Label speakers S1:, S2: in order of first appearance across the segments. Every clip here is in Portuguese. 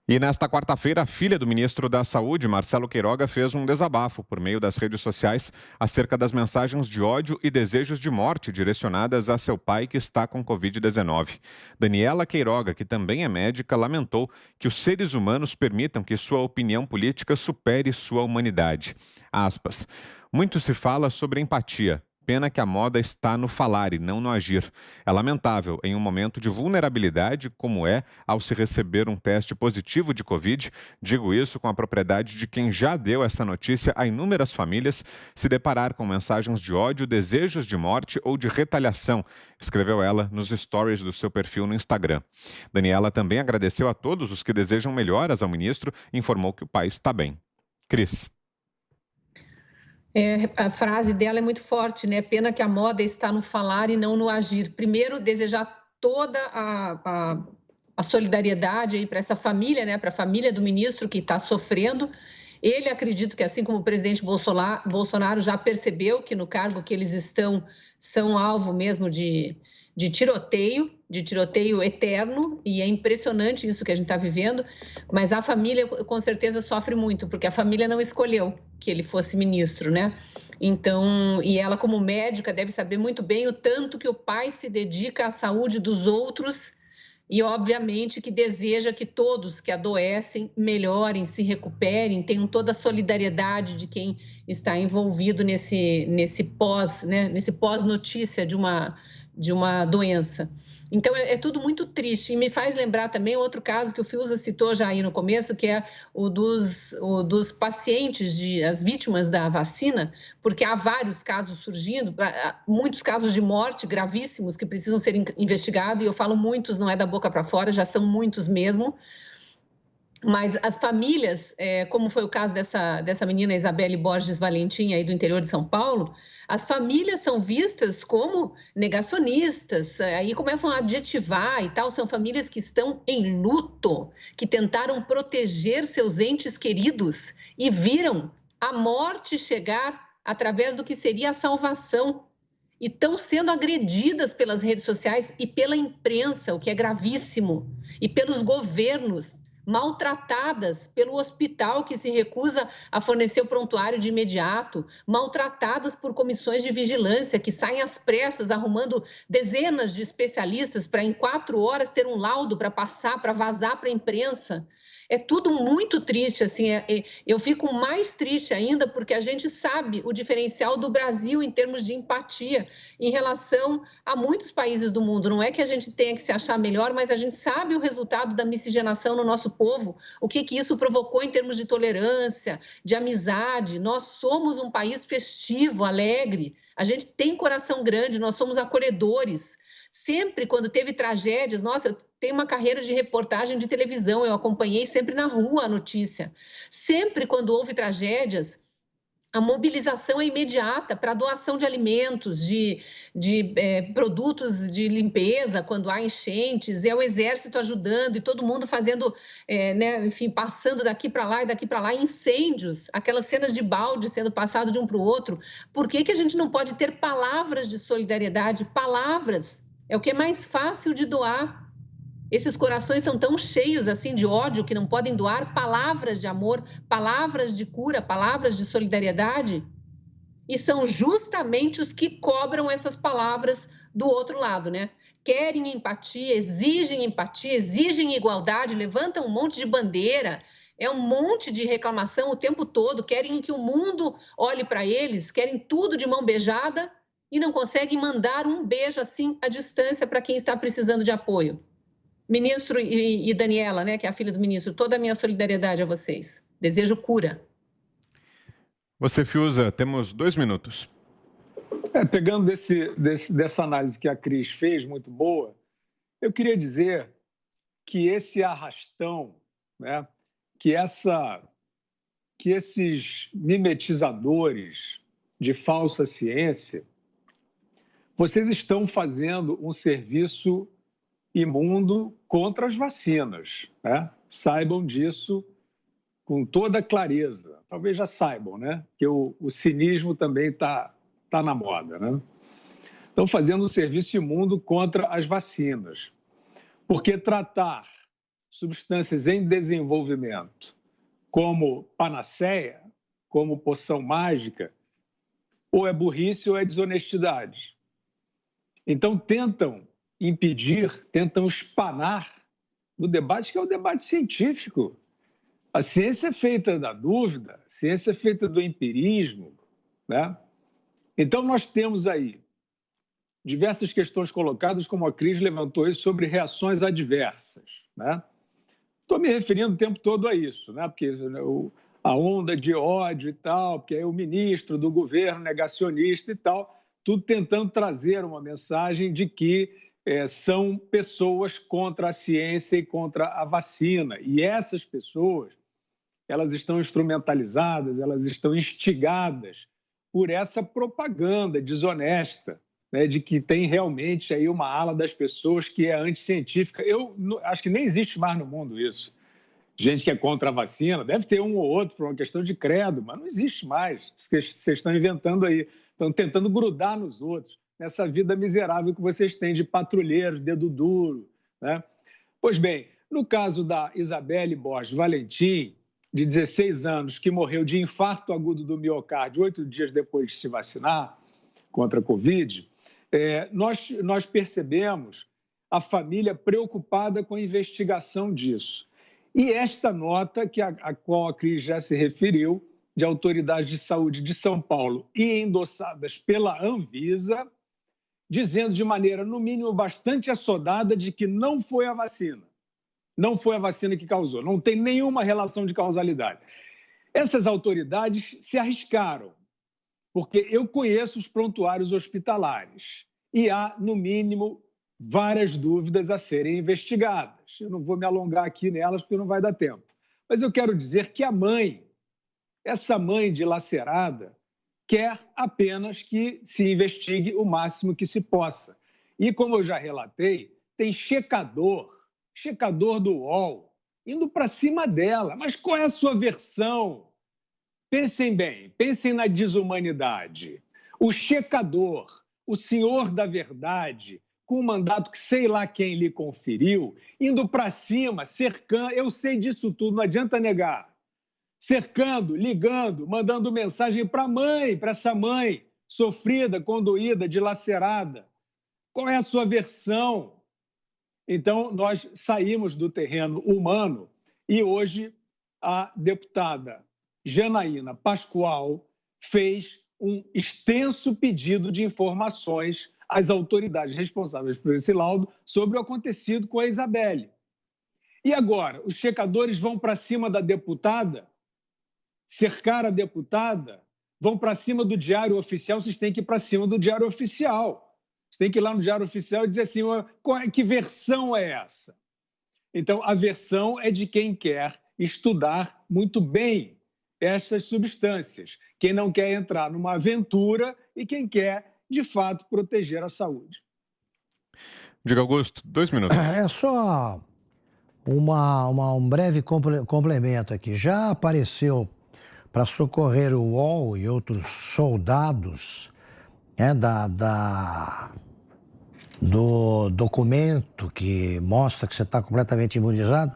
S1: E nesta quarta-feira, a filha do ministro da Saúde, Marcelo Queiroga, fez um desabafo por meio das redes sociais acerca das mensagens de ódio e desejos de morte direcionadas a seu pai que está com Covid-19. Daniela Queiroga, que também é médica, lamentou que os seres humanos permitam que sua opinião política supere sua humanidade. Aspas. Muito se fala sobre empatia. Pena que a moda está no falar e não no agir. É lamentável, em um momento de vulnerabilidade, como é ao se receber um teste positivo de Covid, digo isso com a propriedade de quem já deu essa notícia a inúmeras famílias, se deparar com mensagens de ódio, desejos de morte ou de retaliação, escreveu ela nos stories do seu perfil no Instagram. Daniela também agradeceu a todos os que desejam melhoras ao ministro e informou que o pai está bem. Cris.
S2: A frase dela é muito forte, né? Pena que a moda está no falar e não no agir. Primeiro, desejar toda a solidariedade aí para essa família, né? Para a família do ministro que está sofrendo. Ele, acredito que, assim como o presidente Bolsonaro já percebeu que no cargo que eles estão, são alvo mesmo de tiroteio eterno, e é impressionante isso que a gente está vivendo, mas a família com certeza sofre muito, porque a família não escolheu que ele fosse ministro, né? Então, e ela como médica deve saber muito bem o tanto que o pai se dedica à saúde dos outros e, obviamente, que deseja que todos que adoecem melhorem, se recuperem, tenham toda a solidariedade de quem está envolvido nesse pós, né? Nesse pós-notícia de uma doença. Então, é tudo muito triste. E me faz lembrar também outro caso que o Fiuza citou já aí no começo, que é o dos pacientes, as vítimas da vacina, porque há vários casos surgindo, muitos casos de morte gravíssimos que precisam ser investigados, e eu falo muitos, não é da boca para fora, já são muitos mesmo. Mas as famílias, como foi o caso dessa menina Isabelle Borges Valentim, aí do interior de São Paulo, as famílias são vistas como negacionistas, aí começam a adjetivar e tal, são famílias que estão em luto, que tentaram proteger seus entes queridos e viram a morte chegar através do que seria a salvação. E estão sendo agredidas pelas redes sociais e pela imprensa, o que é gravíssimo, e pelos governos, maltratadas pelo hospital que se recusa a fornecer o prontuário de imediato, maltratadas por comissões de vigilância que saem às pressas arrumando dezenas de especialistas para em 4 horas ter um laudo para passar, para vazar para a imprensa. É tudo muito triste, assim, eu fico mais triste ainda porque a gente sabe o diferencial do Brasil em termos de empatia em relação a muitos países do mundo. Não é que a gente tenha que se achar melhor, mas a gente sabe o resultado da miscigenação no nosso povo, o que isso provocou em termos de tolerância, de amizade. Nós somos um país festivo, alegre, a gente tem coração grande, nós somos acolhedores. Sempre quando teve tragédias, nossa, eu tenho uma carreira de reportagem de televisão, eu acompanhei sempre na rua a notícia. Sempre quando houve tragédias, a mobilização é imediata para a doação de alimentos, de produtos de limpeza, quando há enchentes, é o exército ajudando e todo mundo fazendo, né, enfim, passando daqui para lá e daqui para lá, incêndios, aquelas cenas de balde sendo passado de um para o outro. Por que a gente não pode ter palavras de solidariedade? Palavras é o que é mais fácil de doar. Esses corações são tão cheios assim de ódio que não podem doar palavras de amor, palavras de cura, palavras de solidariedade. E são justamente os que cobram essas palavras do outro lado, né? Querem empatia, exigem igualdade, levantam um monte de bandeira, é um monte de reclamação o tempo todo, querem que o mundo olhe para eles, querem tudo de mão beijada e não conseguem mandar um beijo assim à distância para quem está precisando de apoio. Ministro e Daniela, né, que é a filha do ministro, toda a minha solidariedade a vocês. Desejo cura.
S1: Você, Fiuza, temos 2 minutos.
S3: Pegando dessa análise que a Cris fez, muito boa, eu queria dizer que esse arrastão, né, que esses mimetizadores de falsa ciência, vocês estão fazendo um serviço imundo contra as vacinas, né? Saibam disso com toda clareza. Talvez já saibam, né? Que o cinismo também está na moda, né? Estão fazendo um serviço imundo contra as vacinas. Porque tratar substâncias em desenvolvimento como panaceia, como poção mágica, ou é burrice ou é desonestidade. Então, tentam impedir, tentam espanar no debate, que é o debate científico. A ciência é feita da dúvida, a ciência é feita do empirismo, né? Então, nós temos aí diversas questões colocadas, como a Cris levantou aí, sobre reações adversas, né? Estou me referindo o tempo todo a isso, né? Porque a onda de ódio e tal, porque é o ministro do governo negacionista e tal, tudo tentando trazer uma mensagem de que são pessoas contra a ciência e contra a vacina. E essas pessoas, elas estão instrumentalizadas, elas estão instigadas por essa propaganda desonesta, né, de que tem realmente aí uma ala das pessoas que é anticientífica. Eu acho que nem existe mais no mundo isso. Gente que é contra a vacina, deve ter um ou outro por uma questão de credo, mas não existe mais. Isso que vocês estão inventando aí. Estão tentando grudar nos outros, nessa vida miserável que vocês têm de patrulheiros, dedo duro, né? Pois bem, no caso da Isabelle Borges Valentim, de 16 anos, que morreu de infarto agudo do miocárdio 8 dias depois de se vacinar contra a Covid, nós percebemos a família preocupada com a investigação disso. E esta nota, a qual a Cris já se referiu, de autoridades de saúde de São Paulo e endossadas pela Anvisa, dizendo de maneira, no mínimo, bastante assodada de que não foi a vacina. Não foi a vacina que causou, não tem nenhuma relação de causalidade. Essas autoridades se arriscaram, porque eu conheço os prontuários hospitalares e há, no mínimo, várias dúvidas a serem investigadas. Eu não vou me alongar aqui nelas porque não vai dar tempo. Mas eu quero dizer que a mãe, essa mãe dilacerada, quer apenas que se investigue o máximo que se possa. E, como eu já relatei, tem checador do UOL, indo para cima dela. Mas qual é a sua versão? Pensem bem, pensem na desumanidade. O checador, o senhor da verdade, com um mandato que sei lá quem lhe conferiu, indo para cima, cercando, eu sei disso tudo, não adianta negar. Cercando, ligando, mandando mensagem para a mãe, para essa mãe sofrida, condoída, dilacerada. Qual é a sua versão? Então, nós saímos do terreno humano e hoje a deputada Janaína Pascoal fez um extenso pedido de informações às autoridades responsáveis por esse laudo sobre o acontecido com a Isabelle. E agora, os checadores vão para cima da deputada, cercar a deputada, vão para cima do Diário Oficial, vocês têm que ir para cima do Diário Oficial. Vocês têm que ir lá no Diário Oficial e dizer assim, que versão é essa? Então, a versão é de quem quer estudar muito bem essas substâncias, quem não quer entrar numa aventura e quem quer, de fato, proteger a saúde.
S1: Diga, Augusto, 2 minutos.
S4: É só um breve complemento aqui. Já apareceu para socorrer o UOL e outros soldados, né, do documento que mostra que você está completamente imunizado,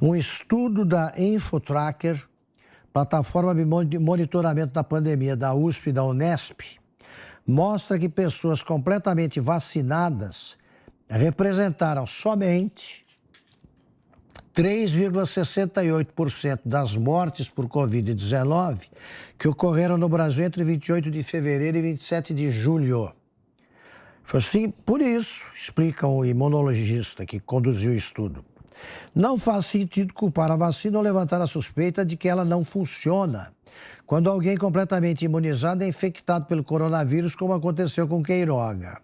S4: um estudo da Infotracker, plataforma de monitoramento da pandemia da USP e da Unesp, mostra que pessoas completamente vacinadas representaram somente 3,68% das mortes por Covid-19 que ocorreram no Brasil entre 28 de fevereiro e 27 de julho. Foi assim, por isso, explica o imunologista que conduziu o estudo. Não faz sentido culpar a vacina ou levantar a suspeita de que ela não funciona quando alguém completamente imunizado é infectado pelo coronavírus, como aconteceu com Queiroga.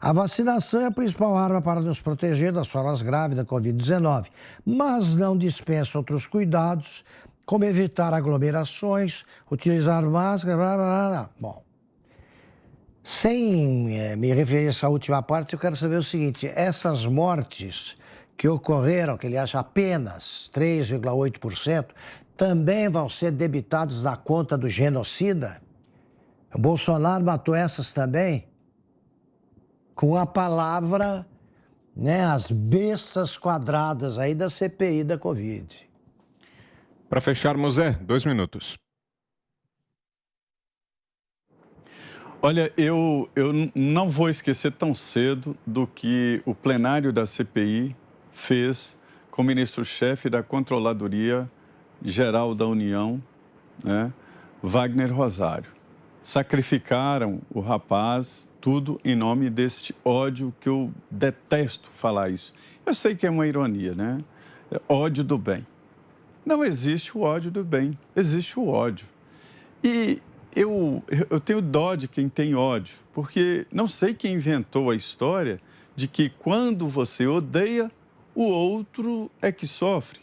S4: A vacinação é a principal arma para nos proteger das formas graves da Covid-19, mas não dispensa outros cuidados, como evitar aglomerações, utilizar máscara, blá, blá, blá. Bom, sem me referir a essa última parte, eu quero saber o seguinte, essas mortes que ocorreram, que aliás apenas 3,8%, também vão ser debitadas na conta do genocida? O Bolsonaro matou essas também? Com a palavra né, as bestas quadradas aí da CPI da Covid.
S1: Para fecharmos, 2 minutos.
S5: Olha, eu não vou esquecer tão cedo do que o plenário da CPI fez com o ministro-chefe da Controladoria Geral da União, né, Wagner Rosário. Sacrificaram o rapaz, tudo em nome deste ódio que eu detesto falar isso. Eu sei que é uma ironia, né? É ódio do bem. Não existe o ódio do bem, existe o ódio. E eu tenho dó de quem tem ódio, porque não sei quem inventou a história de que quando você odeia, o outro é que sofre.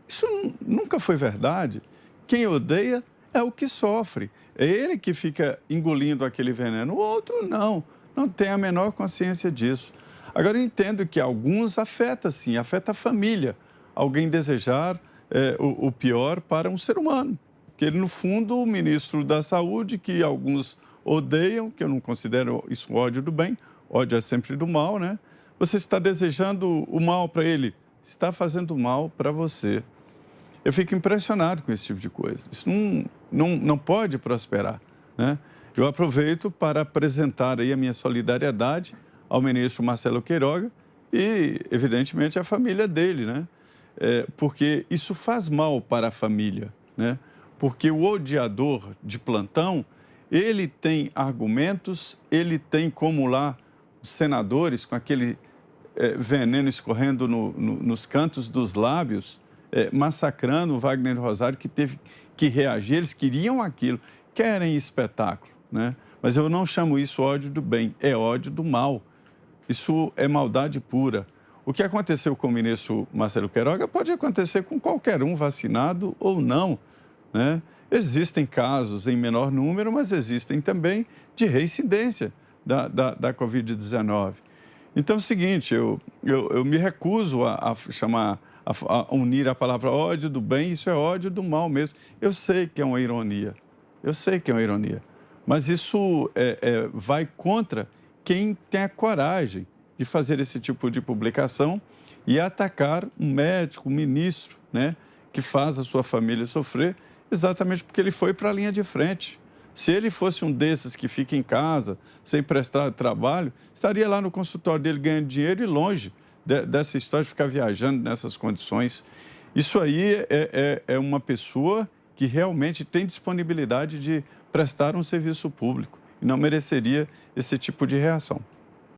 S5: Isso nunca foi verdade. Quem odeia é o que sofre. É ele que fica engolindo aquele veneno. O outro não tem a menor consciência disso. Agora, eu entendo que alguns afeta, sim, afeta a família. Alguém desejar o pior para um ser humano. Que ele, no fundo, o ministro da Saúde, que alguns odeiam, que eu não considero isso ódio do bem, ódio é sempre do mal, né? Você está desejando o mal para ele, está fazendo mal para você. Eu fico impressionado com esse tipo de coisa. Isso não pode prosperar, né? Eu aproveito para apresentar aí a minha solidariedade ao ministro Marcelo Queiroga e, evidentemente, à família dele, né? Porque isso faz mal para a família, né? Porque o odiador de plantão, ele tem argumentos, ele tem como lá os senadores com aquele veneno escorrendo nos cantos dos lábios, massacrando o Wagner Rosário, que teve que reagir. Eles queriam aquilo, querem espetáculo, né? Mas eu não chamo isso ódio do bem, é ódio do mal. Isso é maldade pura. O que aconteceu com o ministro Marcelo Queiroga pode acontecer com qualquer um, vacinado ou não, né? Existem casos em menor número, mas existem também de reincidência da Covid-19. Então é o seguinte, eu me recuso a unir a palavra ódio do bem, isso é ódio do mal mesmo. Eu sei que é uma ironia, mas isso vai contra quem tem a coragem de fazer esse tipo de publicação e atacar um médico, um ministro, né, que faz a sua família sofrer, exatamente porque ele foi para a linha de frente. Se ele fosse um desses que fica em casa, sem prestar trabalho, estaria lá no consultório dele ganhando dinheiro e longe dessa história de ficar viajando nessas condições. Isso aí é uma pessoa que realmente tem disponibilidade de prestar um serviço público e não mereceria esse tipo de reação.